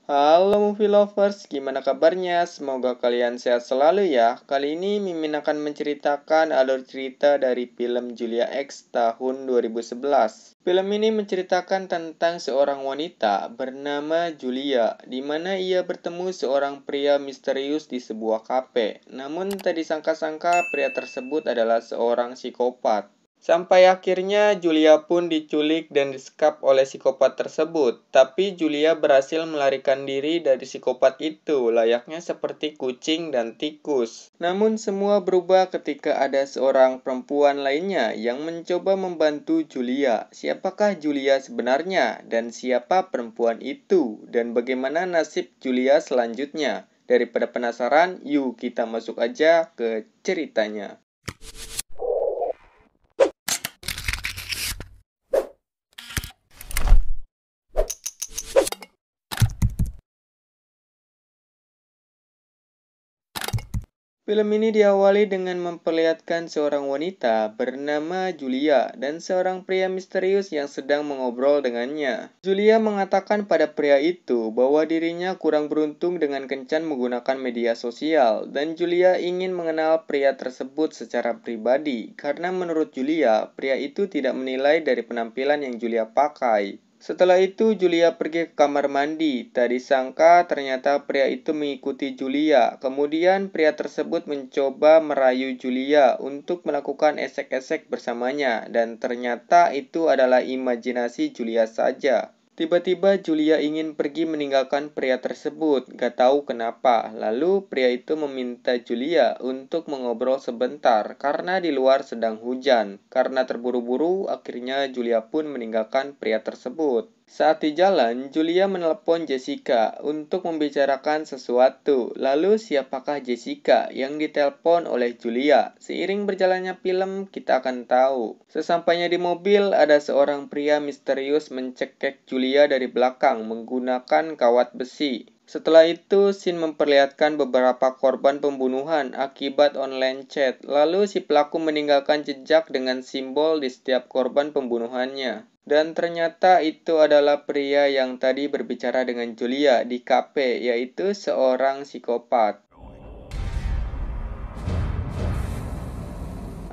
Halo movie lovers, gimana kabarnya? Semoga kalian sehat selalu ya. Kali ini Mimin akan menceritakan alur cerita dari film Julia X tahun 2011. Film ini menceritakan tentang seorang wanita bernama Julia, di mana ia bertemu seorang pria misterius di sebuah kafe. Namun tak disangka-sangka pria tersebut adalah seorang psikopat. Sampai akhirnya Julia pun diculik dan disekap oleh psikopat tersebut. Tapi Julia berhasil melarikan diri dari psikopat itu, layaknya seperti kucing dan tikus. Namun semua berubah ketika ada seorang perempuan lainnya yang mencoba membantu Julia. Siapakah Julia sebenarnya? Dan siapa perempuan itu? Dan bagaimana nasib Julia selanjutnya? Daripada penasaran, yuk kita masuk aja ke ceritanya. Film ini diawali dengan memperlihatkan seorang wanita bernama Julia dan seorang pria misterius yang sedang mengobrol dengannya. Julia mengatakan pada pria itu bahwa dirinya kurang beruntung dengan kencan menggunakan media sosial dan Julia ingin mengenal pria tersebut secara pribadi karena menurut Julia, pria itu tidak menilai dari penampilan yang Julia pakai. Setelah itu Julia pergi ke kamar mandi. Tak disangka ternyata pria itu mengikuti Julia. Kemudian pria tersebut mencoba merayu Julia untuk melakukan esek-esek bersamanya dan ternyata itu adalah imajinasi Julia saja. Tiba-tiba Julia ingin pergi meninggalkan pria tersebut, gak tahu kenapa. Lalu pria itu meminta Julia untuk mengobrol sebentar karena di luar sedang hujan. Karena terburu-buru, akhirnya Julia pun meninggalkan pria tersebut. Saat di jalan, Julia menelepon Jessica untuk membicarakan sesuatu. Lalu siapakah Jessica yang ditelepon oleh Julia? Seiring berjalannya film, kita akan tahu. Sesampainya di mobil, ada seorang pria misterius mencekik Julia dari belakang menggunakan kawat besi. Setelah itu, scene memperlihatkan beberapa korban pembunuhan akibat online chat. Lalu si pelaku meninggalkan jejak dengan simbol di setiap korban pembunuhannya. Dan ternyata itu adalah pria yang tadi berbicara dengan Julia di kafe, yaitu seorang psikopat.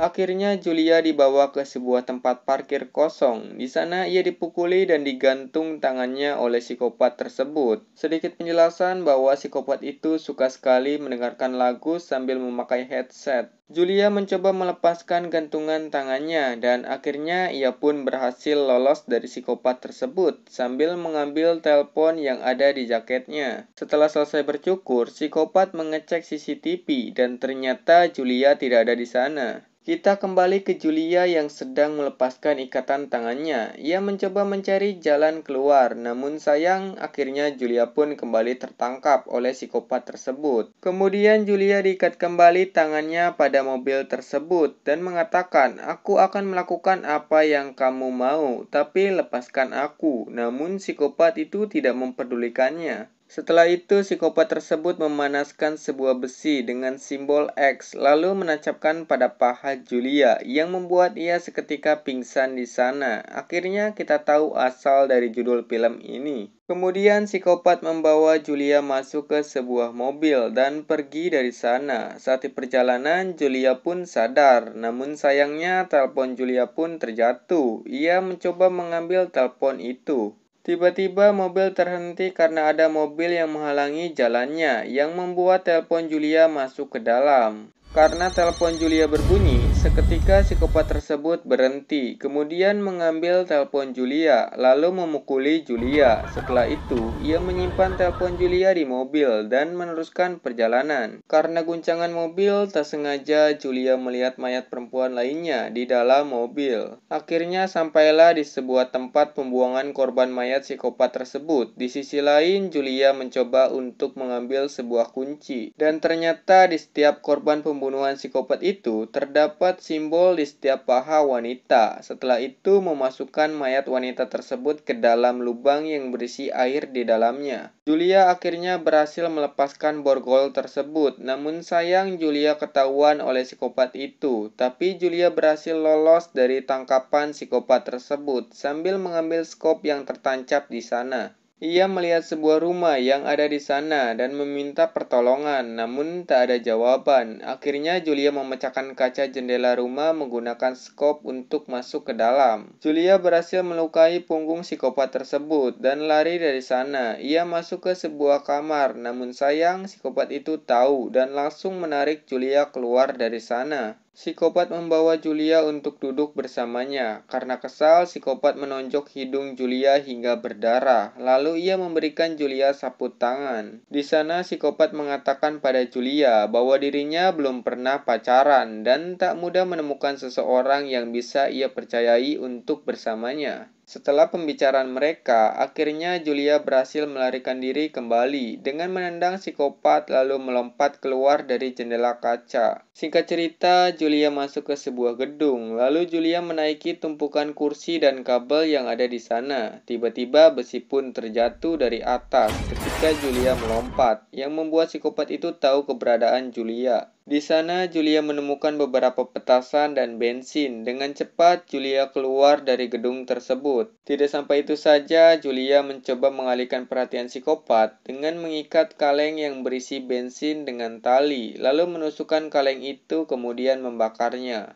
Akhirnya Julia dibawa ke sebuah tempat parkir kosong. Di sana ia dipukuli dan digantung tangannya oleh psikopat tersebut. Sedikit penjelasan bahwa psikopat itu suka sekali mendengarkan lagu sambil memakai headset. Julia mencoba melepaskan gantungan tangannya dan akhirnya ia pun berhasil lolos dari psikopat tersebut sambil mengambil telepon yang ada di jaketnya. Setelah selesai bercukur, psikopat mengecek CCTV dan ternyata Julia tidak ada di sana. Kita kembali ke Julia yang sedang melepaskan ikatan tangannya. Ia mencoba mencari jalan keluar, namun sayang akhirnya Julia pun kembali tertangkap oleh psikopat tersebut. Kemudian Julia diikat kembali tangannya pada mobil tersebut dan mengatakan, "Aku akan melakukan apa yang kamu mau, tapi lepaskan aku." Namun psikopat itu tidak memperdulikannya. Setelah itu, psikopat tersebut memanaskan sebuah besi dengan simbol X, lalu menancapkan pada paha Julia, yang membuat ia seketika pingsan di sana. Akhirnya kita tahu asal dari judul film ini. Kemudian psikopat membawa Julia masuk ke sebuah mobil dan pergi dari sana. Saat di perjalanan, Julia pun sadar, namun sayangnya telepon Julia pun terjatuh. Ia mencoba mengambil telepon itu. Tiba-tiba mobil terhenti karena ada mobil yang menghalangi jalannya, yang membuat telepon Julia masuk ke dalam. Karena telepon Julia berbunyi, seketika psikopat tersebut berhenti, kemudian mengambil telepon Julia, lalu memukuli Julia. Setelah itu, ia menyimpan telepon Julia di mobil dan meneruskan perjalanan. Karena guncangan mobil, tak sengaja Julia melihat mayat perempuan lainnya di dalam mobil. Akhirnya sampailah di sebuah tempat pembuangan korban mayat psikopat tersebut. Di sisi lain, Julia mencoba untuk mengambil sebuah kunci. Dan ternyata di setiap korban pembunuhan psikopat itu terdapat simbol di setiap paha wanita. Setelah itu memasukkan mayat wanita tersebut ke dalam lubang yang berisi air di dalamnya. Julia akhirnya berhasil melepaskan borgol tersebut. Namun sayang Julia ketahuan oleh psikopat itu. Tapi Julia berhasil lolos dari tangkapan psikopat tersebut sambil mengambil skop yang tertancap di sana. Ia melihat sebuah rumah yang ada di sana dan meminta pertolongan, namun tak ada jawaban. Akhirnya Julia memecahkan kaca jendela rumah menggunakan skop untuk masuk ke dalam. Julia berhasil melukai punggung psikopat tersebut dan lari dari sana. Ia masuk ke sebuah kamar, namun sayang psikopat itu tahu dan langsung menarik Julia keluar dari sana. Psikopat membawa Julia untuk duduk bersamanya. Karena kesal, psikopat menonjok hidung Julia hingga berdarah. Lalu ia memberikan Julia sapu tangan. Di sana, psikopat mengatakan pada Julia bahwa dirinya belum pernah pacaran dan tak mudah menemukan seseorang yang bisa ia percayai untuk bersamanya. Setelah pembicaraan mereka, akhirnya Julia berhasil melarikan diri kembali dengan menendang psikopat lalu melompat keluar dari jendela kaca. Singkat cerita, Julia masuk ke sebuah gedung, lalu Julia menaiki tumpukan kursi dan kabel yang ada di sana. Tiba-tiba besi pun terjatuh dari atas ketika Julia melompat, yang membuat psikopat itu tahu keberadaan Julia. Di sana, Julia menemukan beberapa petasan dan bensin. Dengan cepat, Julia keluar dari gedung tersebut. Tidak sampai itu saja, Julia mencoba mengalihkan perhatian psikopat dengan mengikat kaleng yang berisi bensin dengan tali, lalu menusukkan kaleng itu kemudian membakarnya.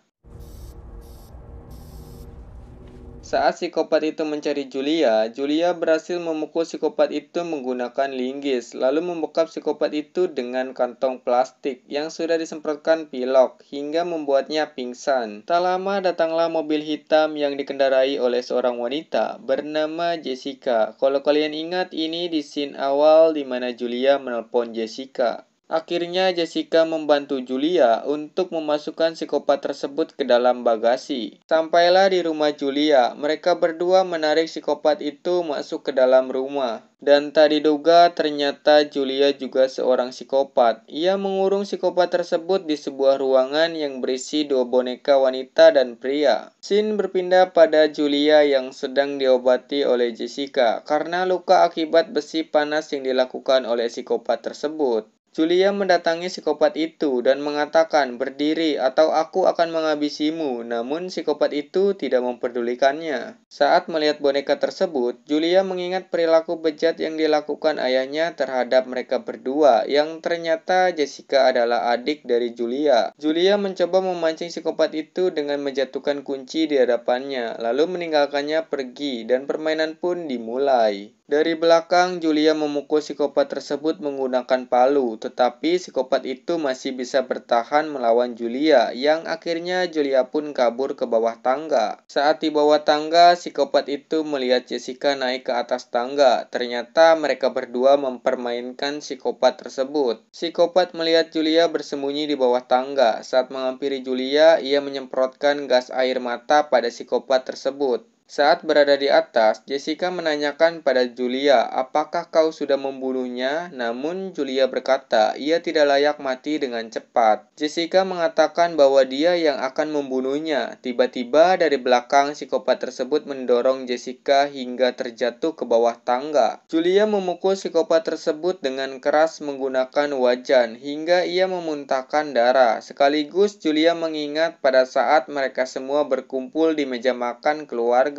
Saat psikopat itu mencari Julia, Julia berhasil memukul psikopat itu menggunakan linggis, lalu membekap psikopat itu dengan kantong plastik yang sudah disemprotkan pilok, hingga membuatnya pingsan. Tak lama datanglah mobil hitam yang dikendarai oleh seorang wanita bernama Jessica. Kalau kalian ingat, ini di scene awal di mana Julia menelpon Jessica. Akhirnya Jessica membantu Julia untuk memasukkan psikopat tersebut ke dalam bagasi. Sampailah di rumah Julia, mereka berdua menarik psikopat itu masuk ke dalam rumah. Dan tak diduga ternyata Julia juga seorang psikopat. Ia mengurung psikopat tersebut di sebuah ruangan yang berisi dua boneka wanita dan pria. Scene berpindah pada Julia yang sedang diobati oleh Jessica karena luka akibat besi panas yang dilakukan oleh psikopat tersebut. Julia mendatangi psikopat itu dan mengatakan, "Berdiri atau aku akan menghabisimu." Namun psikopat itu tidak memperdulikannya. Saat melihat boneka tersebut, Julia mengingat perilaku bejat yang dilakukan ayahnya terhadap mereka berdua, yang ternyata Jessica adalah adik dari Julia. Julia mencoba memancing psikopat itu dengan menjatuhkan kunci di hadapannya, lalu meninggalkannya pergi dan permainan pun dimulai. Dari belakang, Julia memukul psikopat tersebut menggunakan palu, tetapi psikopat itu masih bisa bertahan melawan Julia, yang akhirnya Julia pun kabur ke bawah tangga. Saat di bawah tangga, psikopat itu melihat Jessica naik ke atas tangga. Ternyata mereka berdua mempermainkan psikopat tersebut. Psikopat melihat Julia bersembunyi di bawah tangga. Saat menghampiri Julia, ia menyemprotkan gas air mata pada psikopat tersebut. Saat berada di atas, Jessica menanyakan pada Julia, "Apakah kau sudah membunuhnya?" Namun Julia berkata, ia tidak layak mati dengan cepat. Jessica mengatakan bahwa dia yang akan membunuhnya. Tiba-tiba dari belakang, psikopat tersebut mendorong Jessica hingga terjatuh ke bawah tangga. Julia memukul psikopat tersebut dengan keras menggunakan wajan hingga ia memuntahkan darah. Sekaligus Julia mengingat pada saat mereka semua berkumpul di meja makan keluarga.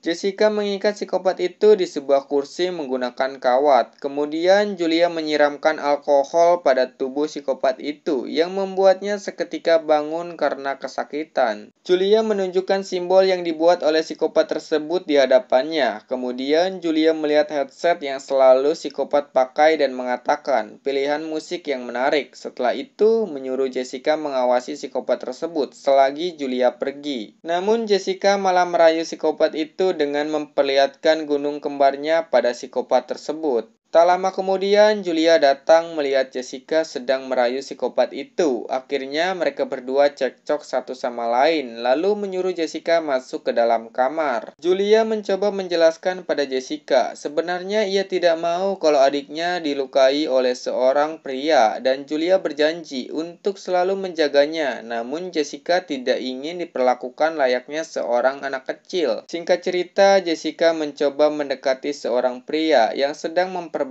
Jessica mengikat psikopat itu di sebuah kursi menggunakan kawat. Kemudian Julia menyiramkan alkohol pada tubuh psikopat itu yang membuatnya seketika bangun karena kesakitan. Julia menunjukkan simbol yang dibuat oleh psikopat tersebut di hadapannya. Kemudian Julia melihat headset yang selalu psikopat pakai dan mengatakan, "Pilihan musik yang menarik." Setelah itu menyuruh Jessica mengawasi psikopat tersebut selagi Julia pergi. Namun Jessica malah merayu psikopat itu dengan memperlihatkan gunung kembarnya pada psikopat tersebut. Tak lama kemudian, Julia datang melihat Jessica sedang merayu psikopat itu. Akhirnya mereka berdua cekcok satu sama lain, lalu menyuruh Jessica masuk ke dalam kamar. Julia mencoba menjelaskan pada Jessica, sebenarnya ia tidak mau kalau adiknya dilukai oleh seorang pria, dan Julia berjanji untuk selalu menjaganya. Namun Jessica tidak ingin diperlakukan layaknya seorang anak kecil. Singkat cerita, Jessica mencoba mendekati seorang pria yang sedang memperbaiki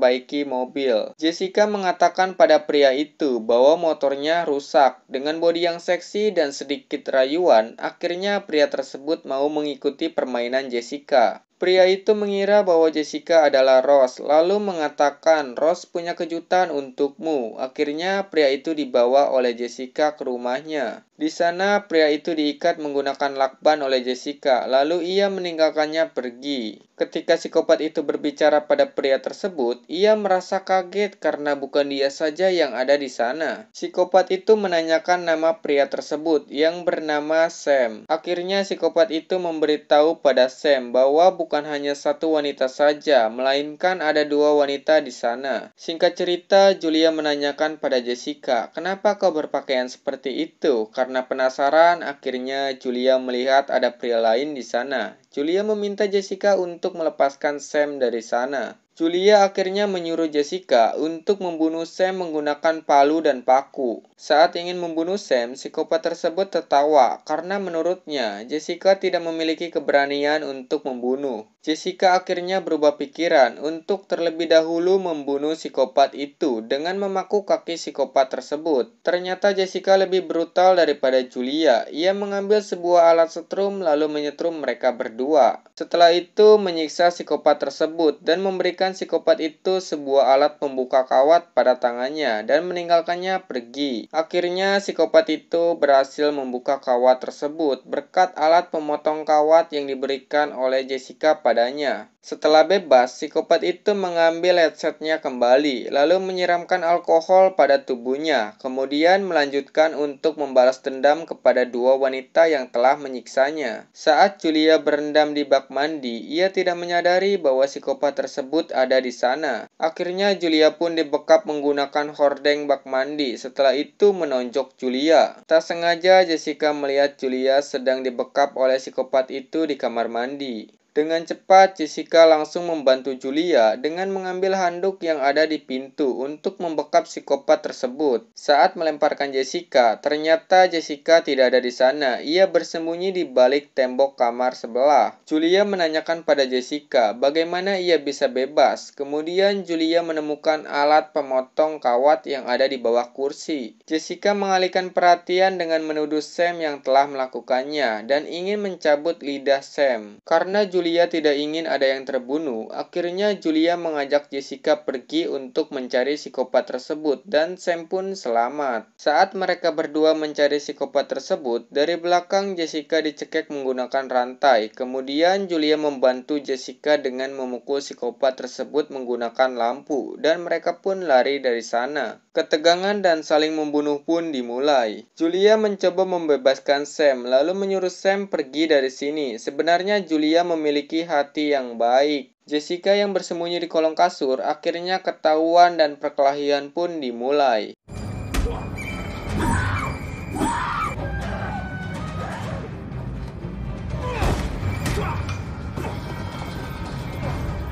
mobil. Jessica mengatakan pada pria itu bahwa motornya rusak. Dengan bodi yang seksi dan sedikit rayuan, akhirnya pria tersebut mau mengikuti permainan Jessica. Pria itu mengira bahwa Jessica adalah Rose, lalu mengatakan, "Rose punya kejutan untukmu." Akhirnya pria itu dibawa oleh Jessica ke rumahnya. Di sana, pria itu diikat menggunakan lakban oleh Jessica, lalu ia meninggalkannya pergi. Ketika psikopat itu berbicara pada pria tersebut, ia merasa kaget karena bukan dia saja yang ada di sana. Psikopat itu menanyakan nama pria tersebut yang bernama Sam. Akhirnya psikopat itu memberitahu pada Sam bahwa bukan hanya satu wanita saja, melainkan ada dua wanita di sana. Singkat cerita, Julia menanyakan pada Jessica, "Kenapa kau berpakaian seperti itu?" Karena penasaran, akhirnya Julia melihat ada pria lain di sana. Julia meminta Jessica untuk melepaskan Sam dari sana. Julia akhirnya menyuruh Jessica untuk membunuh Sam menggunakan palu dan paku. Saat ingin membunuh Sam, psikopat tersebut tertawa karena menurutnya Jessica tidak memiliki keberanian untuk membunuh. Jessica akhirnya berubah pikiran untuk terlebih dahulu membunuh psikopat itu dengan memaku kaki psikopat tersebut. Ternyata Jessica lebih brutal daripada Julia. Ia mengambil sebuah alat setrum lalu menyetrum mereka berdua. Setelah itu menyiksa psikopat tersebut dan memberikan psikopat itu sebuah alat pembuka kawat pada tangannya dan meninggalkannya pergi. Akhirnya psikopat itu berhasil membuka kawat tersebut berkat alat pemotong kawat yang diberikan oleh Jessica padanya. Setelah bebas, psikopat itu mengambil headsetnya kembali, lalu menyiramkan alkohol pada tubuhnya, kemudian melanjutkan untuk membalas dendam kepada dua wanita yang telah menyiksanya. Saat Julia berendam di bak mandi, ia tidak menyadari bahwa psikopat tersebut ada di sana. Akhirnya Julia pun dibekap menggunakan hordeng bak mandi, setelah itu menonjok Julia. Tak sengaja Jessica melihat Julia sedang dibekap oleh psikopat itu di kamar mandi. Dengan cepat, Jessica langsung membantu Julia dengan mengambil handuk yang ada di pintu untuk membekap psikopat tersebut. Saat melemparkan Jessica, ternyata Jessica tidak ada di sana. Ia bersembunyi di balik tembok kamar sebelah. Julia menanyakan pada Jessica bagaimana ia bisa bebas. Kemudian Julia menemukan alat pemotong kawat yang ada di bawah kursi. Jessica mengalihkan perhatian dengan menuduh Sam yang telah melakukannya dan ingin mencabut lidah Sam. Karena Julia tidak ingin ada yang terbunuh, akhirnya Julia mengajak Jessica pergi untuk mencari psikopat tersebut dan Sam pun selamat. Saat mereka berdua mencari psikopat tersebut, dari belakang Jessica dicekik menggunakan rantai. Kemudian Julia membantu Jessica dengan memukul psikopat tersebut menggunakan lampu dan mereka pun lari dari sana. Ketegangan dan saling membunuh pun dimulai. Julia mencoba membebaskan Sam, lalu menyuruh Sam pergi dari sini. Sebenarnya Julia memiliki hati yang baik. Jessica yang bersembunyi di kolong kasur akhirnya ketahuan dan perkelahian pun dimulai.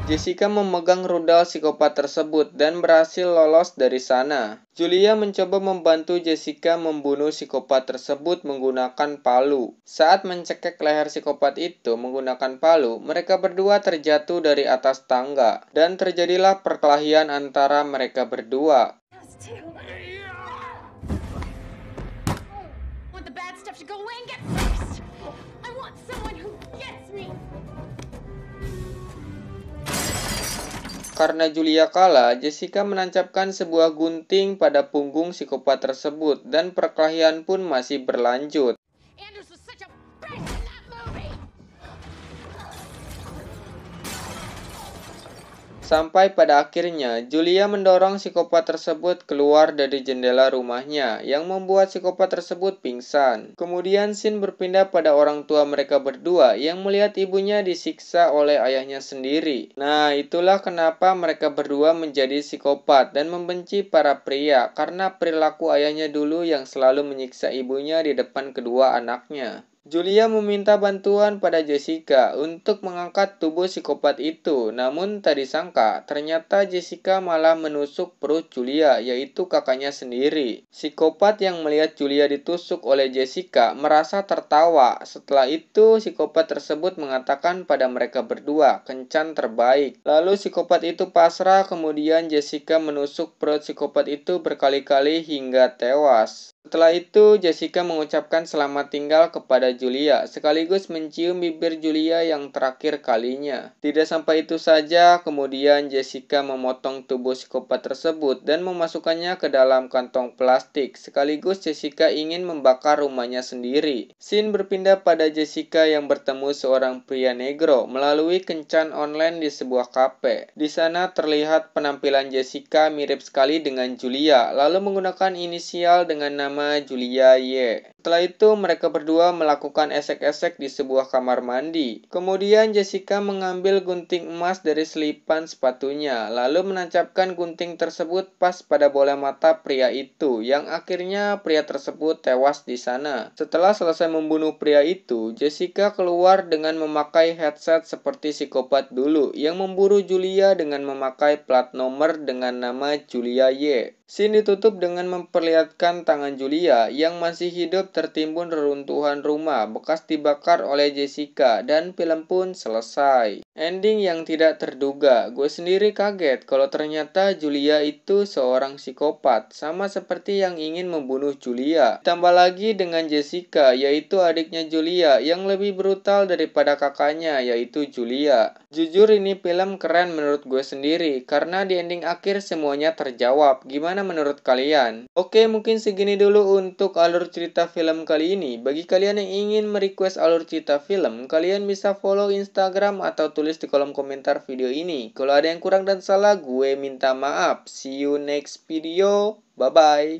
Jessica memegang rudal psikopat tersebut dan berhasil lolos dari sana. Julia mencoba membantu Jessica membunuh psikopat tersebut menggunakan palu. Saat mencekik leher psikopat itu menggunakan palu, mereka berdua terjatuh dari atas tangga. Dan terjadilah perkelahian antara mereka berdua. Karena Julia kalah, Jessica menancapkan sebuah gunting pada punggung psikopat tersebut dan perkelahian pun masih berlanjut. Sampai pada akhirnya, Julia mendorong psikopat tersebut keluar dari jendela rumahnya, yang membuat psikopat tersebut pingsan. Kemudian scene berpindah pada orang tua mereka berdua yang melihat ibunya disiksa oleh ayahnya sendiri. Nah, itulah kenapa mereka berdua menjadi psikopat dan membenci para pria, karena perilaku ayahnya dulu yang selalu menyiksa ibunya di depan kedua anaknya. Julia meminta bantuan pada Jessica untuk mengangkat tubuh psikopat itu, namun tak disangka ternyata Jessica malah menusuk perut Julia, yaitu kakaknya sendiri. Psikopat yang melihat Julia ditusuk oleh Jessica merasa tertawa. Setelah itu, psikopat tersebut mengatakan pada mereka berdua, "Kencan terbaik." Lalu psikopat itu pasrah, kemudian Jessica menusuk perut psikopat itu berkali-kali hingga tewas. Setelah itu, Jessica mengucapkan selamat tinggal kepada Julia, sekaligus mencium bibir Julia yang terakhir kalinya. Tidak sampai itu saja, kemudian Jessica memotong tubuh psikopat tersebut dan memasukkannya ke dalam kantong plastik, sekaligus Jessica ingin membakar rumahnya sendiri. Scene berpindah pada Jessica yang bertemu seorang pria negro melalui kencan online di sebuah kafe. Di sana terlihat penampilan Jessica mirip sekali dengan Julia, lalu menggunakan inisial dengan nama Julia Y. Setelah itu, mereka berdua melakukan esek-esek di sebuah kamar mandi. Kemudian Jessica mengambil gunting emas dari selipan sepatunya, lalu menancapkan gunting tersebut pas pada bola mata pria itu, yang akhirnya pria tersebut tewas di sana. Setelah selesai membunuh pria itu, Jessica keluar dengan memakai headset seperti psikopat dulu, yang memburu Julia dengan memakai plat nomor dengan nama Julia Y. Scene ditutup dengan memperlihatkan tangan Julia yang masih hidup tertimbun reruntuhan rumah bekas dibakar oleh Jessica, dan film pun selesai. Ending yang tidak terduga. Gue sendiri kaget kalau ternyata Julia itu seorang psikopat, sama seperti yang ingin membunuh Julia. Ditambah lagi dengan Jessica, yaitu adiknya Julia, yang lebih brutal daripada kakaknya, yaitu Julia. Jujur ini film keren menurut gue sendiri, karena di ending akhir semuanya terjawab. Gimana menurut kalian? Oke, mungkin segini dulu untuk alur cerita film kali ini. Bagi kalian yang ingin merequest alur cerita film, kalian bisa follow Instagram atau tulis di kolom komentar video ini. Kalau ada yang kurang dan salah, gue minta maaf. See you next video. Bye-bye.